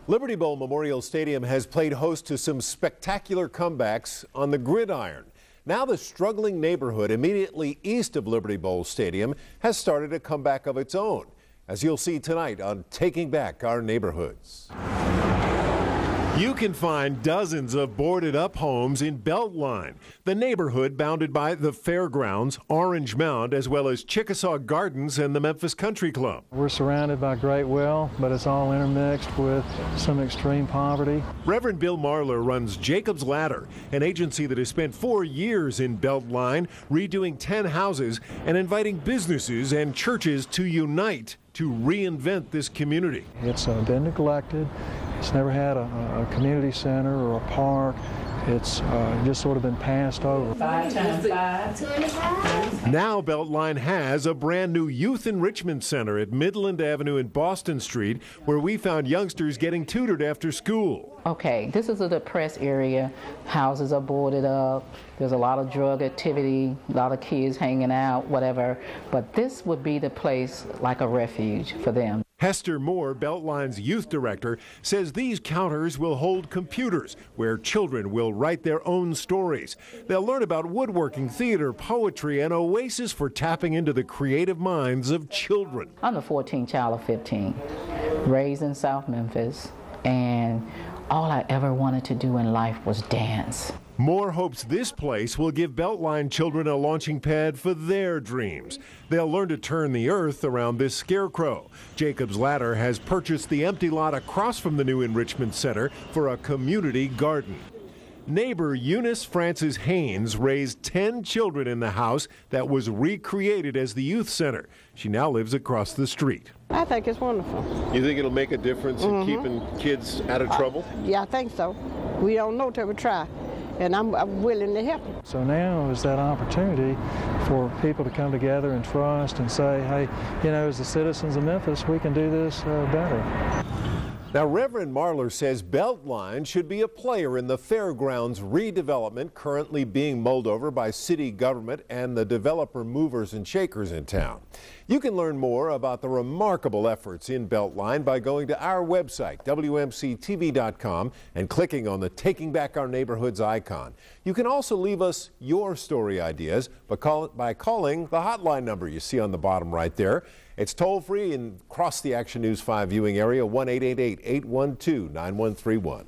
Liberty Bowl Memorial Stadium has played host to some spectacular comebacks on the gridiron. Now the struggling neighborhood immediately east of Liberty Bowl Stadium has started a comeback of its own, as you'll see tonight on Taking Back Our Neighborhoods. You can find dozens of boarded-up homes in Beltline, the neighborhood bounded by the Fairgrounds, Orange Mound, as well as Chickasaw Gardens and the Memphis Country Club. We're surrounded by great wealth, but it's all intermixed with some extreme poverty. Reverend Bill Marler runs Jacob's Ladder, an agency that has spent 4 years in Beltline, redoing 10 houses and inviting businesses and churches to unite to reinvent this community. It's been neglected. It's never had a community center or a park. It's just sort of been passed over. 5 times 5. Now Beltline has a brand new youth enrichment center at Midland Avenue and Boston Street, where we found youngsters getting tutored after school. Okay, this is a depressed area. Houses are boarded up. There's a lot of drug activity, a lot of kids hanging out, whatever. But this would be the place like a refuge for them. Hester Moore, Beltline's youth director, says these counters will hold computers where children will write their own stories. They'll learn about woodworking, theater, poetry, and oasis for tapping into the creative minds of children. I'm the 14th child of 15, raised in South Memphis, and all I ever wanted to do in life was dance. Moore hopes this place will give Beltline children a launching pad for their dreams. They'll learn to turn the earth around this scarecrow. Jacob's Ladder has purchased the empty lot across from the new enrichment center for a community garden. Neighbor Eunice Francis Haynes raised 10 children in the house that was recreated as the youth center. She now lives across the street. I think it's wonderful. You think it'll make a difference in keeping kids out of trouble? Yeah, I think so. We don't know till we try, and I'm willing to help them. So now is that opportunity for people to come together and trust and say, hey, you know, as the citizens of Memphis, we can do this better. Now, Reverend Marler says Beltline should be a player in the Fairgrounds redevelopment currently being mulled over by city government and the developer movers and shakers in town. You can learn more about the remarkable efforts in Beltline by going to our website, WMCTV.com, and clicking on the Taking Back Our Neighborhoods icon. You can also leave us your story ideas by calling the hotline number you see on the bottom right there. It's toll-free and across the Action News 5 viewing area, 1-888-812-9131.